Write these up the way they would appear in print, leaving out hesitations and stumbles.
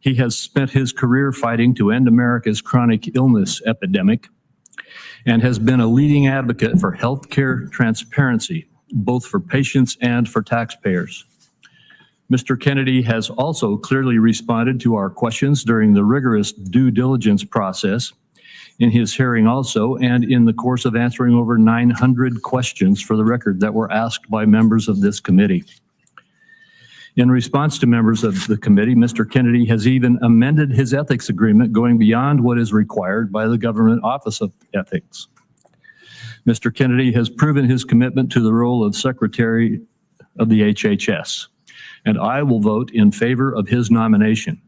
He has spent his career fighting to end America's chronic illness epidemic and has been a leading advocate for healthcare transparency, both for patients and for taxpayers. Mr. Kennedy has also clearly responded to our questions during the rigorous due diligence process in his hearing also, and in the course of answering over 900 questions for the record that were asked by members of this committee. In response to members of the committee, Mr. Kennedy has even amended his ethics agreement, going beyond what is required by the Government Office of Ethics. Mr. Kennedy has proven his commitment to the role of Secretary of the HHS, and I will vote in favor of his nomination.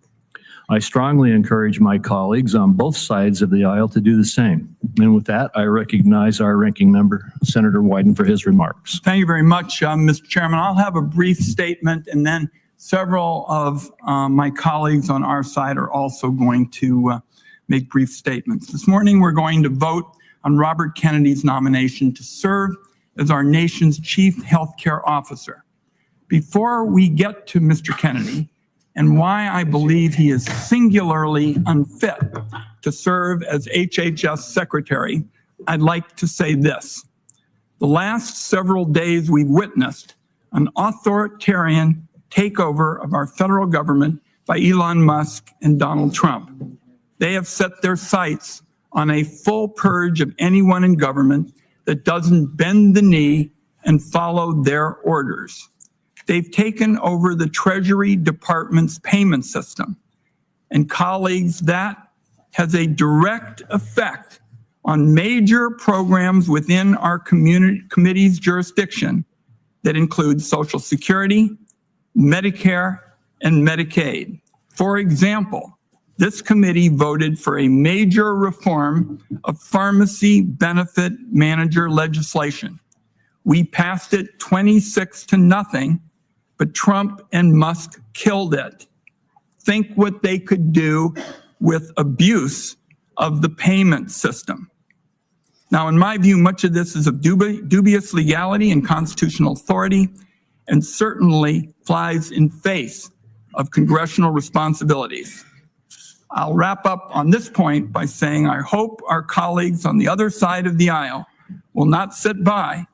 I strongly encourage my colleagues on both sides of the aisle to do the same. And with that, I recognize our ranking member, Senator Wyden, for his remarks. Thank you very much, Mr. Chairman. I'll have a brief statement, and then several of my colleagues on our side are also going to make brief statements. This morning, we're going to vote on Robert Kennedy's nomination to serve as our nation's chief healthcare officer. Before we get to Mr. Kennedy, and why I believe he is singularly unfit to serve as HHS Secretary, I'd like to say this. The last several days we've witnessed an authoritarian takeover of our federal government by Elon Musk and Donald Trump. They have set their sights on a full purge of anyone in government that doesn't bend the knee and follow their orders. They've taken over the Treasury Department's payment system. And colleagues, that has a direct effect on major programs within our committee's jurisdiction that include Social Security, Medicare, and Medicaid. For example, this committee voted for a major reform of pharmacy benefit manager legislation. We passed it 26-0, but Trump and Musk killed it. Think what they could do with abuse of the payment system. Now, in my view, much of this is of dubious legality and constitutional authority, and certainly flies in face of congressional responsibilities. I'll wrap up on this point by saying I hope our colleagues on the other side of the aisle will not sit by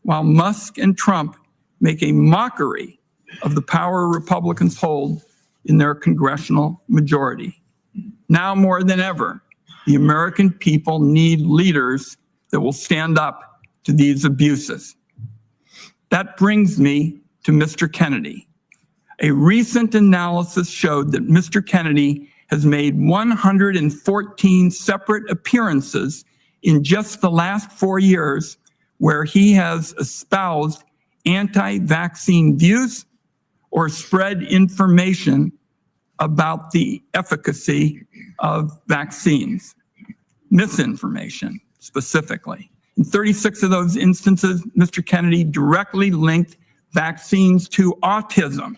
while Musk and Trump make a mockery of the power Republicans hold in their congressional majority. Now more than ever, the American people need leaders that will stand up to these abuses. That brings me to Mr. Kennedy. A recent analysis showed that Mr. Kennedy has made 114 separate appearances in just the last 4 years where he has espoused anti-vaccine views or spread information about the efficacy of vaccines, misinformation specifically. In 36 of those instances, Mr. Kennedy directly linked vaccines to autism.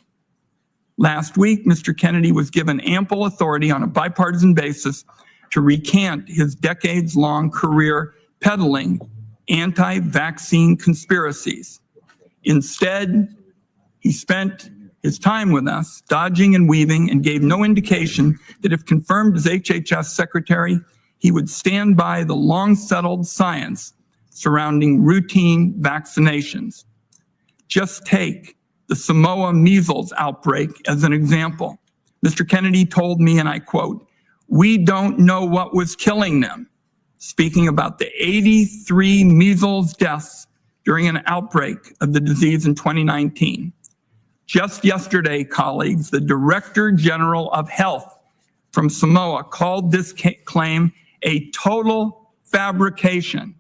Last week, Mr. Kennedy was given ample authority on a bipartisan basis to recant his decades-long career peddling anti-vaccine conspiracies. Instead, he spent his time with us dodging and weaving and gave no indication that if confirmed as HHS Secretary, he would stand by the long-settled science surrounding routine vaccinations. Just take the Samoa measles outbreak as an example. Mr. Kennedy told me, and I quote, "We don't know what was killing them," speaking about the 83 measles deaths during an outbreak of the disease in 2019. Just yesterday, colleagues, the Director General of Health from Samoa called this claim a total fabrication.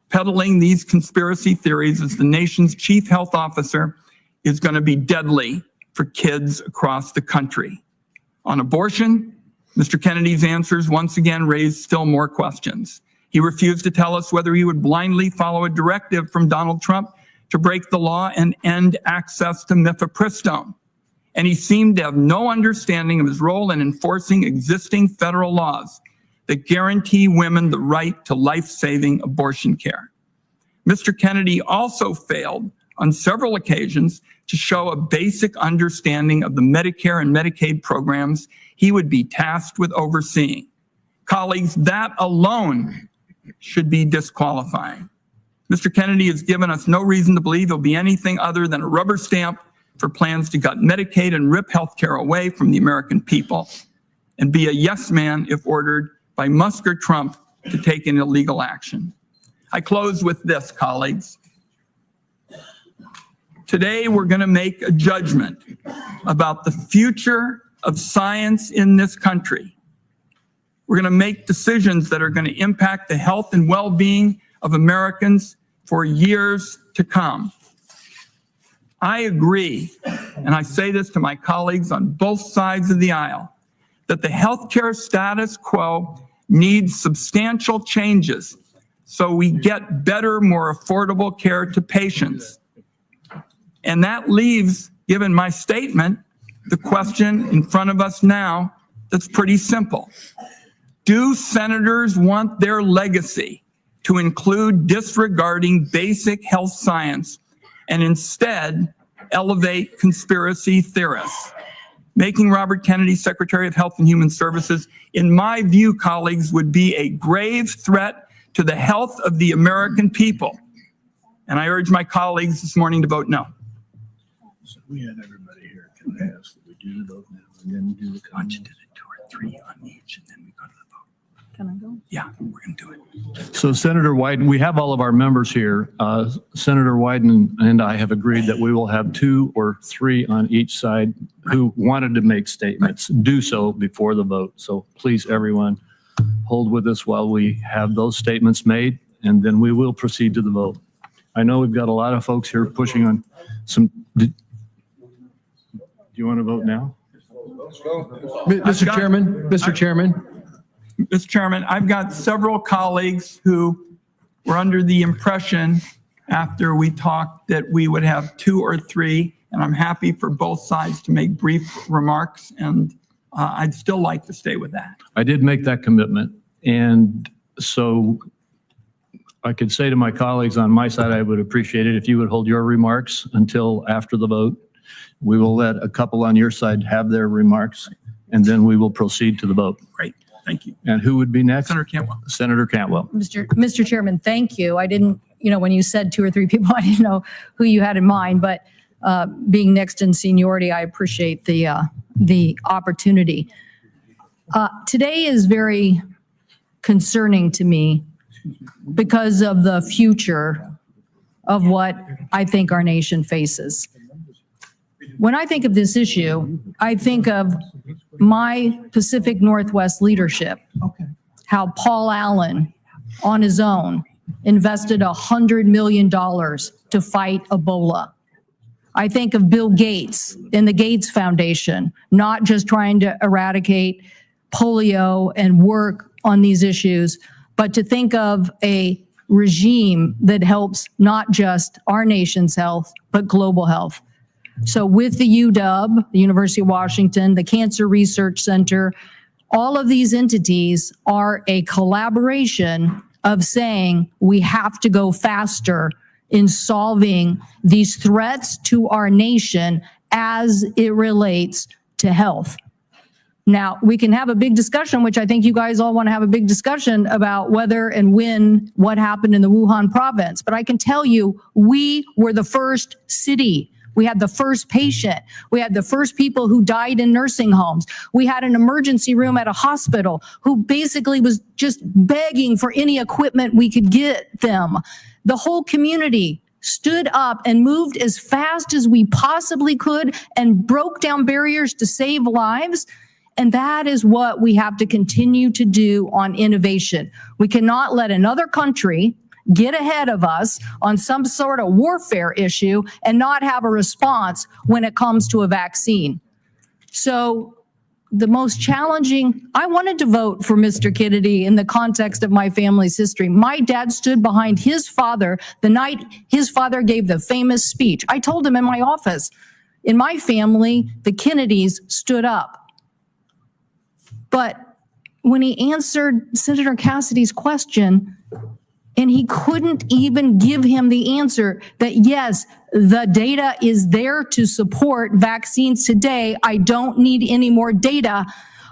Peddling these conspiracy theories as the nation's chief health officer is going to be deadly for kids across the country. On abortion, Mr. Kennedy's answers once again raised still more questions. He refused to tell us whether he would blindly follow a directive from Donald Trump to break the law and end access to mifepristone. And he seemed to have no understanding of his role in enforcing existing federal laws that guarantee women the right to life-saving abortion care. Mr. Kennedy also failed on several occasions to show a basic understanding of the Medicare and Medicaid programs he would be tasked with overseeing. Colleagues, that alone should be disqualifying. Mr. Kennedy has given us no reason to believe he'll be anything other than a rubber stamp for plans to gut Medicaid and rip health care away from the American people, and be a yes man if ordered by Musk or Trump to take an illegal action. I close with this, colleagues. Today, we're going to make a judgment about the future of science in this country. We're going to make decisions that are going to impact the health and well-being of Americans for years to come. I agree, and I say this to my colleagues on both sides of the aisle, that the healthcare status quo needs substantial changes so we get better, more affordable care to patients. And that leaves, given my statement, the question in front of us now that's pretty simple. Do senators want their legacy to include disregarding basic health science and instead elevate conspiracy theorists? Making Robert Kennedy Secretary of Health and Human Services, in my view, colleagues, would be a grave threat to the health of the American people. And I urge my colleagues this morning to vote no. So we had everybody here. Can I ask that we do the vote now and then do the I just did it 2 or 3 on each, and then we go to the vote. Can I go? Yeah, we're going to do it. So Senator Wyden, we have all of our members here. Senator Wyden and I have agreed that we will have 2 or 3 on each side who wanted to make statements. Do so before the vote. So please, everyone, hold with us while we have those statements made, and then we will proceed to the vote. I know we've got a lot of folks here pushing on some. Do you want to vote now? Mr. Chairman, Mr. Chairman, I've got several colleagues who were under the impression after we talked that we would have 2 or 3, and I'm happy for both sides to make brief remarks, and I'd still like to stay with that. I did make that commitment, and so I could say to my colleagues on my side, I would appreciate it if you would hold your remarks until after the vote. We will let a couple on your side have their remarks, and then we will proceed to the vote. Great, thank you. And who would be next? Senator Cantwell. Senator Cantwell. Mr. Chairman, thank you. I didn't, when you said 2 or 3 people, I didn't know who you had in mind, but being next in seniority, I appreciate the opportunity. Today is very concerning to me because of the future of what I think our nation faces. When I think of this issue, I think of my Pacific Northwest leadership, how Paul Allen, on his own, invested $100 million to fight Ebola. I think of Bill Gates and the Gates Foundation, not just trying to eradicate polio and work on these issues, but to think of a regime that helps not just our nation's health, but global health. So with the UW, the University of Washington, the Cancer Research Center, all of these entities are a collaboration of saying we have to go faster in solving these threats to our nation as it relates to health. Now, we can have a big discussion, which I think you guys all want to have a big discussion about whether and when what happened in the Wuhan province. But I can tell you, we were the first city. We had the first patient. We had the first people who died in nursing homes. We had an emergency room at a hospital who basically was just begging for any equipment we could get them. The whole community stood up and moved as fast as we possibly could and broke down barriers to save lives. And that is what we have to continue to do on innovation. We cannot let another country get ahead of us on some sort of warfare issue and not have a response when it comes to a vaccine. So the most challenging, I wanted to vote for Mr. Kennedy in the context of my family's history. My dad stood behind his father the night his father gave the famous speech. I told him in my office, in my family, the Kennedys stood up. But when he answered Senator Cassidy's question, And he couldn't even give him the answer that, yes, the data is there to support vaccines today. I don't need any more data.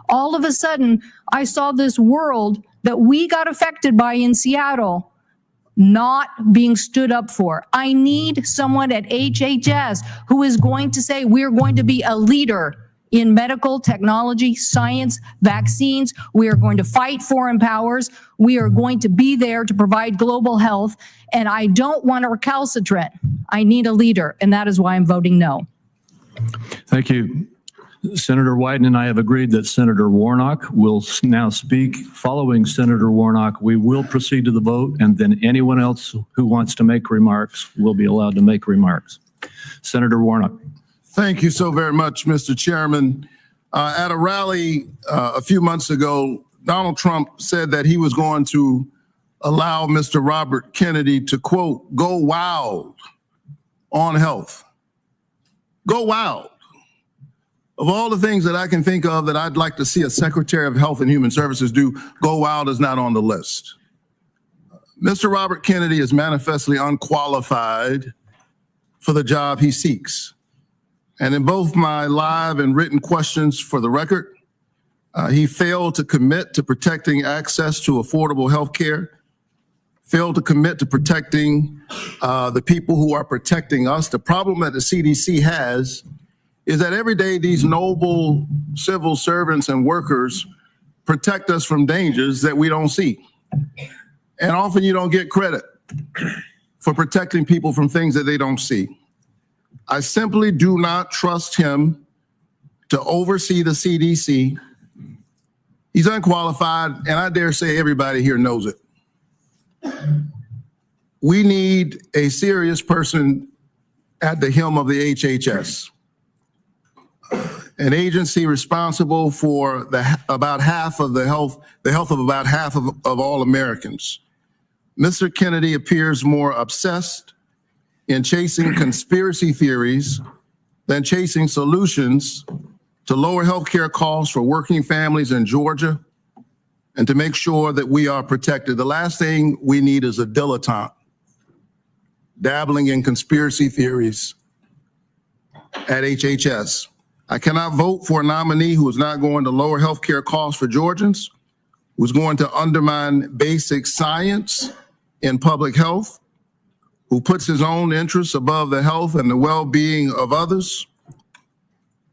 All of a sudden, I saw this world that we got affected by in Seattle not being stood up for. I need someone at HHS who is going to say, we're going to be a leader in medical technology, science, vaccines. We are going to fight foreign powers. We are going to be there to provide global health. And I don't want a recalcitrant. I need a leader. And that is why I'm voting no. Thank you. Senator Wyden and I have agreed that Senator Warnock will now speak. Following Senator Warnock, we will proceed to the vote, and then anyone else who wants to make remarks will be allowed to make remarks. Senator Warnock. Thank you so very much, Mr. Chairman. At a rally a few months ago, Donald Trump said that he was going to allow Mr. Robert Kennedy to, quote, go wild on health. Go wild. Of all the things that I can think of that I'd like to see a Secretary of Health and Human Services do, go wild is not on the list. Mr. Robert Kennedy is manifestly unqualified for the job he seeks. And in both my live and written questions for the record, he failed to commit to protecting access to affordable health care, failed to commit to protecting the people who are protecting us. The problem that the CDC has is that every day these noble civil servants and workers protect us from dangers that we don't see. And often you don't get credit for protecting people from things that they don't see. I simply do not trust him to oversee the CDC. He's unqualified, and I dare say everybody here knows it. We need a serious person at the helm of the HHS. An agency responsible for about half of the health of about half of all Americans. Mr. Kennedy appears more obsessed in chasing conspiracy theories than chasing solutions to lower healthcare costs for working families in Georgia and to make sure that we are protected. The last thing we need is a dilettante dabbling in conspiracy theories at HHS. I cannot vote for a nominee who is not going to lower healthcare costs for Georgians, who's going to undermine basic science in public health, who puts his own interests above the health and the well-being of others.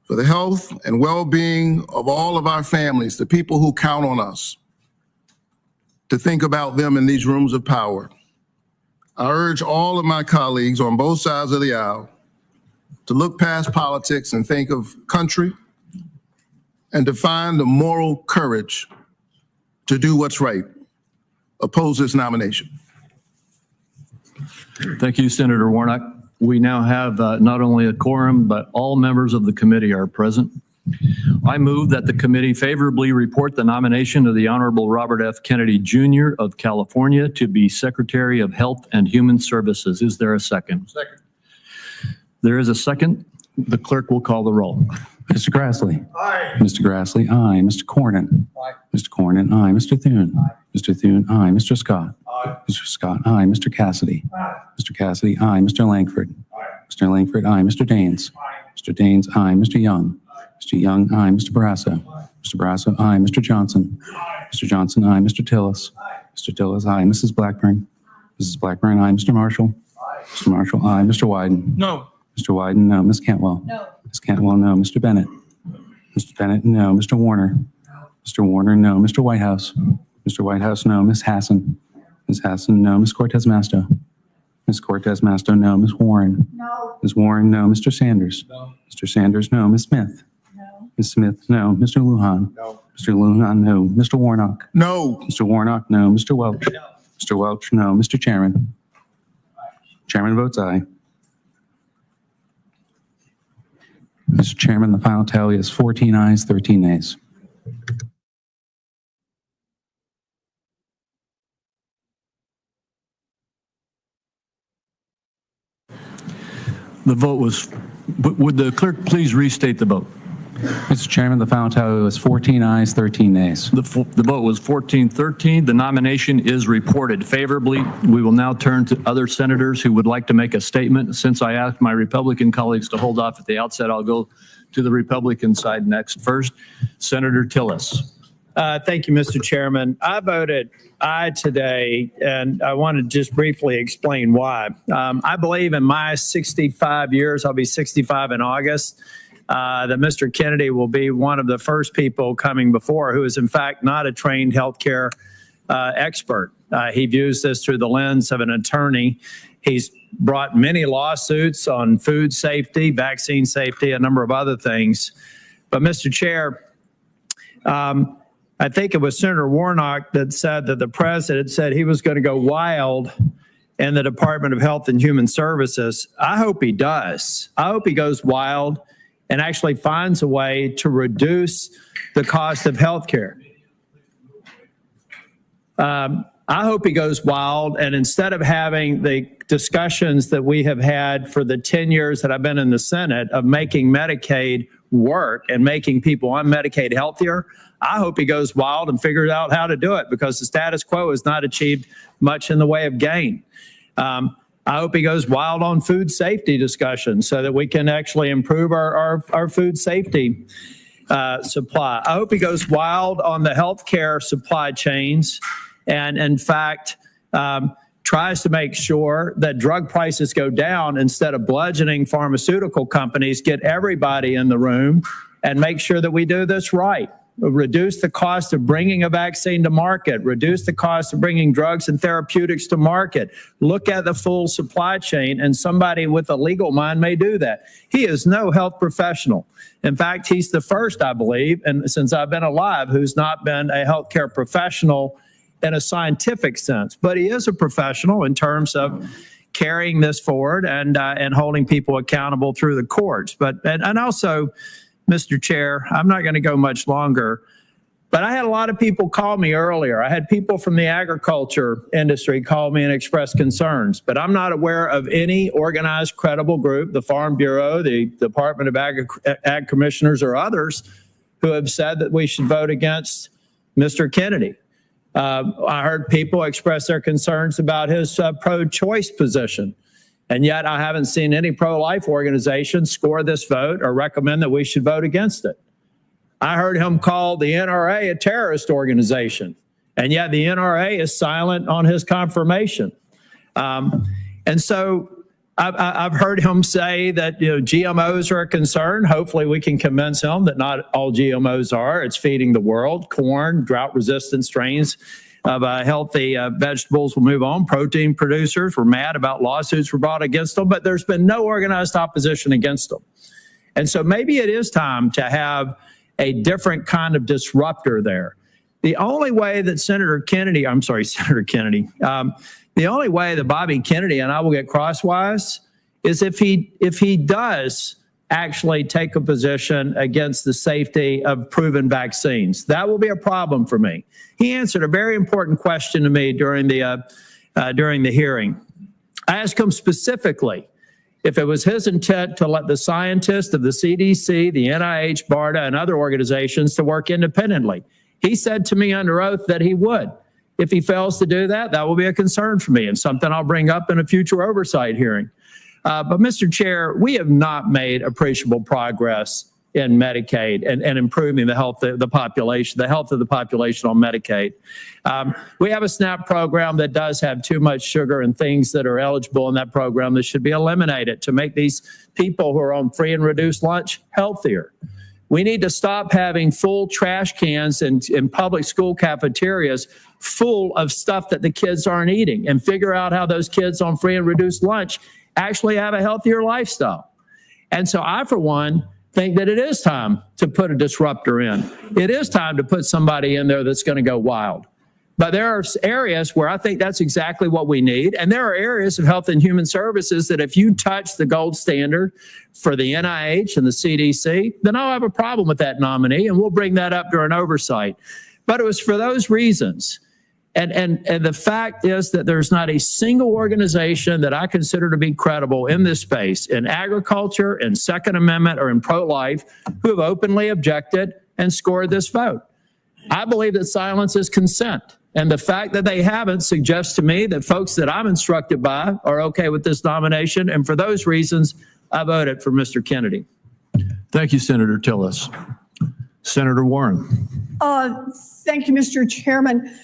For the health and well-being of all of our families, the people who count on us to think about them in these rooms of power. I urge all of my colleagues on both sides of the aisle to look past politics and think of country and to find the moral courage to do what's right. Oppose this nomination. Thank you, Senator Warnock. We now have not only a quorum, but all members of the committee are present. I move that the committee favorably report the nomination of the Honorable Robert F. Kennedy, Jr. of California to be Secretary of Health and Human Services. Is there a second? Second. There is a second. The clerk will call the roll. Mr. Grassley. Aye. Mr. Grassley, aye. Mr. Cornyn. Aye. Mr. Cornyn, aye. Mr. Thune. Aye. Mr. Thune, aye. Mr. Scott. Aye. Mr. Scott, aye. Mr. Cassidy. Aye. Mr. Cassidy, aye. Mr. Langford. Aye. Mr. Langford, aye. Mr. Daines. Aye. Mr. Daines, aye. Mr. Young. Mr. Young, aye. Mr. Barrasso. Mr. Barrasso, aye. Mr. Johnson. Mr. Johnson, aye. Mr. Tillis. Mr. Tillis, aye. Mrs. Blackburn. Mrs. Blackburn, aye. Mr. Marshall. Mr. Marshall, aye. Mr. Wyden. No. Mr. Wyden, no. Ms. Cantwell. No. Ms. Cantwell, no. Mr. Bennett. Mr. Bennett, no. Mr. Warner. Mr. Warner, no. Mr. Whitehouse. Mr. Whitehouse, no. Ms. Hassan. Ms. Hassan, no. Ms. Cortez Masto. Ms. Cortez Masto, no. Ms. Warren. No. Ms. Warren, no. Mr. Sanders. No. Mr. Sanders, no. Ms. Smith. No. Ms. Smith, no. Mr. Lujan. No. Mr. Lujan, no. Mr. Warnock. No. Mr. Warnock, no. Mr. Welch. No. Mr. Welch, no. Mr. Chairman. Chairman votes aye. Mr. Chairman, the final tally is 14 ayes, 13 nays. The vote was, would the clerk please restate the vote? Mr. Chairman, the final tally was 14 ayes, 13 nays. The vote was 14-13. The nomination is reported favorably. We will now turn to other senators who would like to make a statement. Since I asked my Republican colleagues to hold off at the outset, I'll go to the Republican side next. First, Senator Tillis. Thank you, Mr. Chairman. I voted aye today, and I want to just briefly explain why. I believe in my 65 years, I'll be 65 in August, that Mr. Kennedy will be one of the first people coming before who is, in fact, not a trained healthcare expert. He views this through the lens of an attorney. He's brought many lawsuits on food safety, vaccine safety, a number of other things. But, Mr. Chair, I think it was Senator Warnock that said that the president said he was going to go wild in the Department of Health and Human Services. I hope he does. I hope he goes wild and actually finds a way to reduce the cost of health care. I hope he goes wild, and instead of having the discussions that we have had for the 10 years that I've been in the Senate of making Medicaid work and making people on Medicaid healthier, I hope he goes wild and figures out how to do it, because the status quo has not achieved much in the way of gain. I hope he goes wild on food safety discussions so that we can actually improve our food safety supply. I hope he goes wild on the healthcare supply chains and, in fact, tries to make sure that drug prices go down instead of bludgeoning pharmaceutical companies, get everybody in the room and make sure that we do this right. Reduce the cost of bringing a vaccine to market, reduce the cost of bringing drugs and therapeutics to market. Look at the full supply chain, and somebody with a legal mind may do that. He is no health professional. In fact, he's the first, I believe, and since I've been alive, who's not been a healthcare professional in a scientific sense, but he is a professional in terms of carrying this forward and holding people accountable through the courts. But and also, Mr. Chair, I'm not going to go much longer, but I had a lot of people call me earlier. I had people from the agriculture industry call me and express concerns, but I'm not aware of any organized, credible group, the Farm Bureau, the Department of Ag Commissioners, or others who have said that we should vote against Mr. Kennedy. I heard people express their concerns about his pro-choice position. And yet I haven't seen any pro-life organization score this vote or recommend that we should vote against it. I heard him call the NRA a terrorist organization, and yet the NRA is silent on his confirmation. And so I've heard him say that GMOs are a concern. Hopefully we can convince him that not all GMOs are. It's feeding the world. Corn, drought-resistant strains of healthy vegetables will move on. Protein producers were mad about lawsuits were brought against them, but there's been no organized opposition against them. And so maybe it is time to have a different kind of disruptor there. The only way that Senator Kennedy, the only way that Bobby Kennedy and I will get crosswise is if he does actually take a position against the safety of proven vaccines. That will be a problem for me. He answered a very important question to me during the hearing. I asked him specifically if it was his intent to let the scientists of the CDC, the NIH, BARDA, and other organizations to work independently. He said to me under oath that he would. If he fails to do that, that will be a concern for me and something I'll bring up in a future oversight hearing. But Mr. Chair, we have not made appreciable progress in Medicaid and improving the health of the population on Medicaid. We have a SNAP program that does have too much sugar and things that are eligible in that program that should be eliminated to make these people who are on free and reduced lunch healthier. We need to stop having full trash cans in public school cafeterias full of stuff that the kids aren't eating and figure out how those kids on free and reduced lunch actually have a healthier lifestyle. And so I, for one, think that it is time to put a disruptor in. It is time to put somebody in there that's going to go wild. But there are areas where I think that's exactly what we need. And there are areas of health and human services that if you touch the gold standard for the NIH and the CDC, then I'll have a problem with that nominee, and we'll bring that up during oversight. But it was for those reasons And the fact is that there's not a single organization that I consider to be credible in this space, in agriculture, in Second Amendment, or in pro-life, who have openly objected and scored this vote. I believe that silence is consent. And the fact that they haven't suggests to me that folks that I'm instructed by are okay with this nomination. And for those reasons, I voted for Mr. Kennedy. Thank you, Senator Tillis. Senator Warren. Thank you, Mr. Chairman.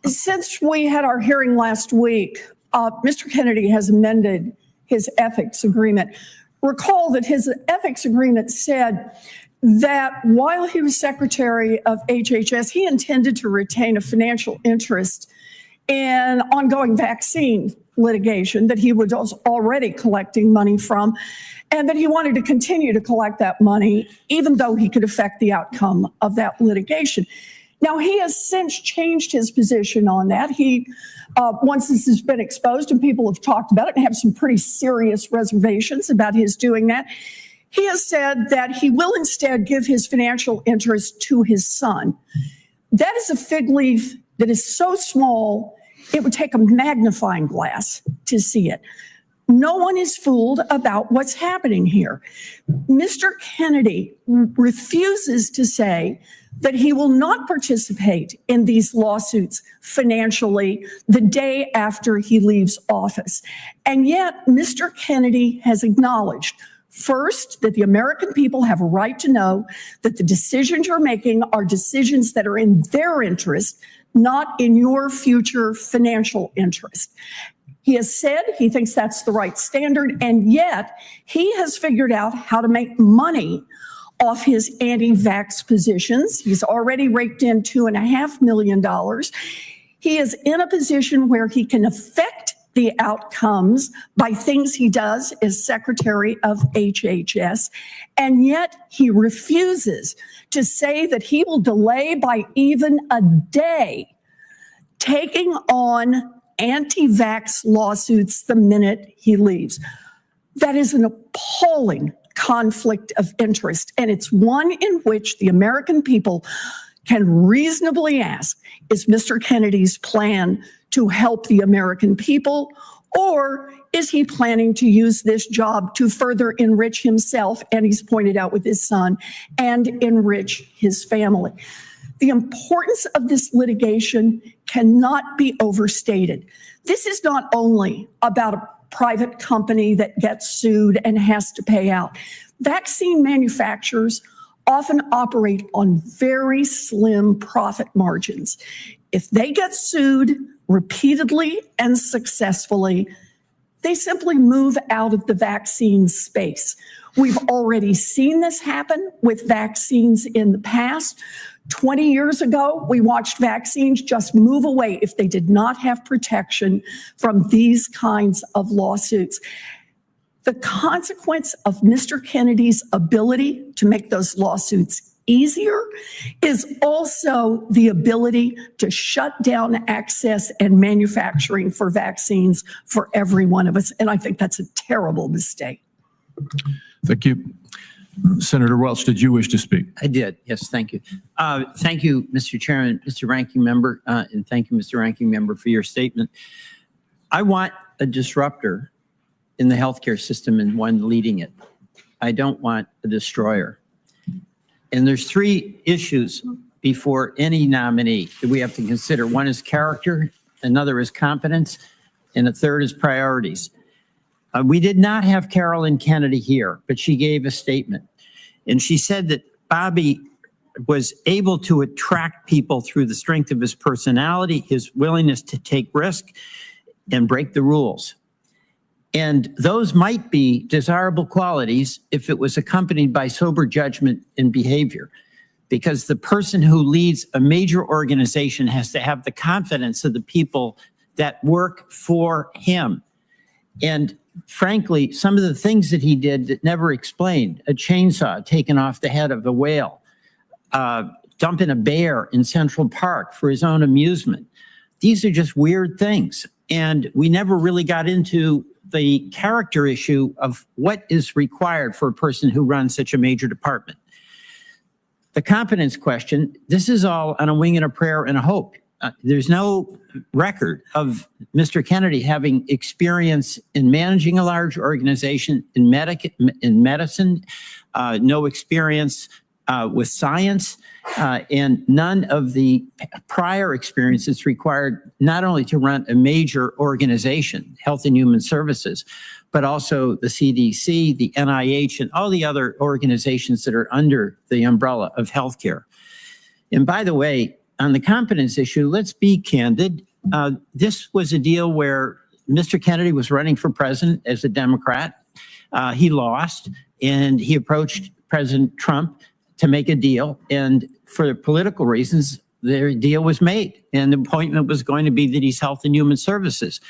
Since we had our hearing last week, Mr. Kennedy has amended his ethics agreement. Recall that his ethics agreement said that while he was Secretary of HHS, he intended to retain a financial interest in ongoing vaccine litigation that he was already collecting money from, and that he wanted to continue to collect that money even though he could affect the outcome of that litigation. Now, he has since changed his position on that. Once this has been exposed and people have talked about it and have some pretty serious reservations about his doing that, he has said that he will instead give his financial interest to his son. That is a fig leaf that is so small, it would take a magnifying glass to see it. No one is fooled about what's happening here. Mr. Kennedy refuses to say that he will not participate in these lawsuits financially the day after he leaves office. And yet, Mr. Kennedy has acknowledged, first, that the American people have a right to know that the decisions you're making are decisions that are in their interest, not in your future financial interest. He has said he thinks that's the right standard, and yet he has figured out how to make money off his anti-vax positions. He's already raked in $2.5 million. He is in a position where he can affect the outcomes by things he does as Secretary of HHS, and yet he refuses to say that he will delay by even a day taking on anti-vax lawsuits the minute he leaves. That is an appalling conflict of interest, and it's one in which the American people can reasonably ask, is Mr. Kennedy's plan to help the American people, or is he planning to use this job to further enrich himself, and he's pointed out with his son, and enrich his family? The importance of this litigation cannot be overstated. This is not only about a private company that gets sued and has to pay out. Vaccine manufacturers often operate on very slim profit margins. If they get sued repeatedly and successfully, they simply move out of the vaccine space. We've already seen this happen with vaccines in the past. 20 years ago, we watched vaccines just move away if they did not have protection from these kinds of lawsuits. The consequence of Mr. Kennedy's ability to make those lawsuits easier is also the ability to shut down access and manufacturing for vaccines for every one of us. And I think that's a terrible mistake. Thank you. Senator Welch, did you wish to speak? I did. Yes, thank you. Thank you, Mr. Chairman, Mr. Ranking Member, and thank you, Mr. Ranking Member, for your statement. I want a disruptor in the healthcare system and one leading it. I don't want a destroyer. And there's three issues before any nominee that we have to consider. One is character, another is competence, and a third is priorities. We did not have Carolyn Kennedy here, but she gave a statement. And she said that Bobby was able to attract people through the strength of his personality, his willingness to take risk and break the rules. And those might be desirable qualities if it was accompanied by sober judgment and behavior, because the person who leads a major organization has to have the confidence of the people that work for him. And frankly, some of the things that he did that never explained, a chainsaw taken off the head of a whale, dumping a bear in Central Park for his own amusement. These are just weird things. And we never really got into the character issue of what is required for a person who runs such a major department. The competence question, this is all on a wing and a prayer and a hope. there's no record of Mr. Kennedy having experience in managing a large organization in medicine, no experience with science, and none of the prior experiences required not only to run a major organization, Health and Human Services, but also the CDC, the NIH, and all the other organizations that are under the umbrella of healthcare. And by the way, on the competence issue, let's be candid. This was a deal where Mr. Kennedy was running for president as a Democrat. He lost, and he approached President Trump to make a deal. And for political reasons, the deal was made. And the appointment was going to be that he's Health and Human Services.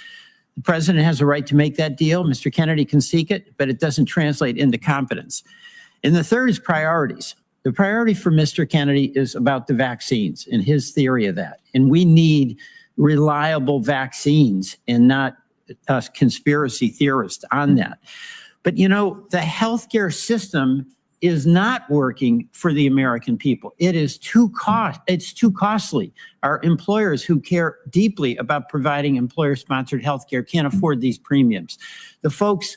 The president has a right to make that deal. Mr. Kennedy can seek it, but it doesn't translate into competence. And the third is priorities. The priority for Mr. Kennedy is about the vaccines and his theory of that. And we need reliable vaccines and not conspiracy theorists on that. But you know, the healthcare system is not working for the American people. It's too costly. Our employers who care deeply about providing employer-sponsored healthcare can't afford these premiums. The folks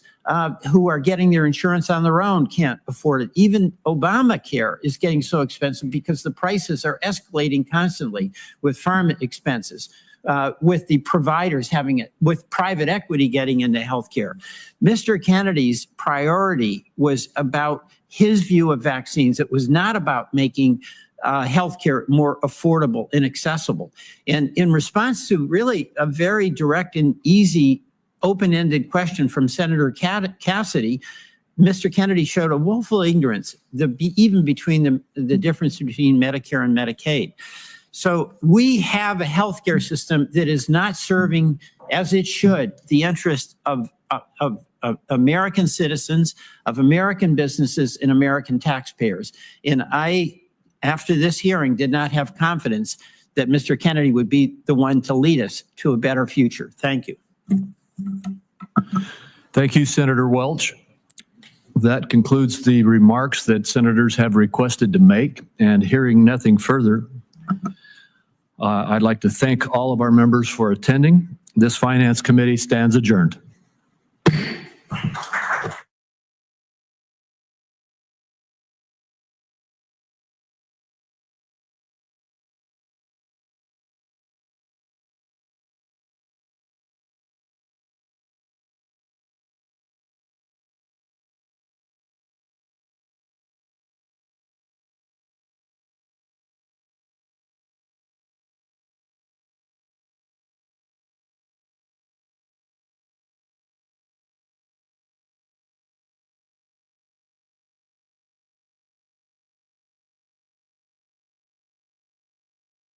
who are getting their insurance on their own can't afford it. Even Obamacare is getting so expensive because the prices are escalating constantly with pharma expenses. With the providers having it, with private equity getting into healthcare. Mr. Kennedy's priority was about his view of vaccines. It was not about making healthcare more affordable and accessible. And in response to really a very direct and easy open-ended question from Senator Cassidy, Mr. Kennedy showed a woeful ignorance, even between the difference between Medicare and Medicaid. So we have a healthcare system that is not serving, as it should, the interest of American citizens, of American businesses, and American taxpayers. And I, after this hearing, did not have confidence that Mr. Kennedy would be the one to lead us to a better future. Thank you. Thank you, Senator Welch. That concludes the remarks that senators have requested to make, and hearing nothing further, I'd like to thank all of our members for attending. This Finance Committee stands adjourned.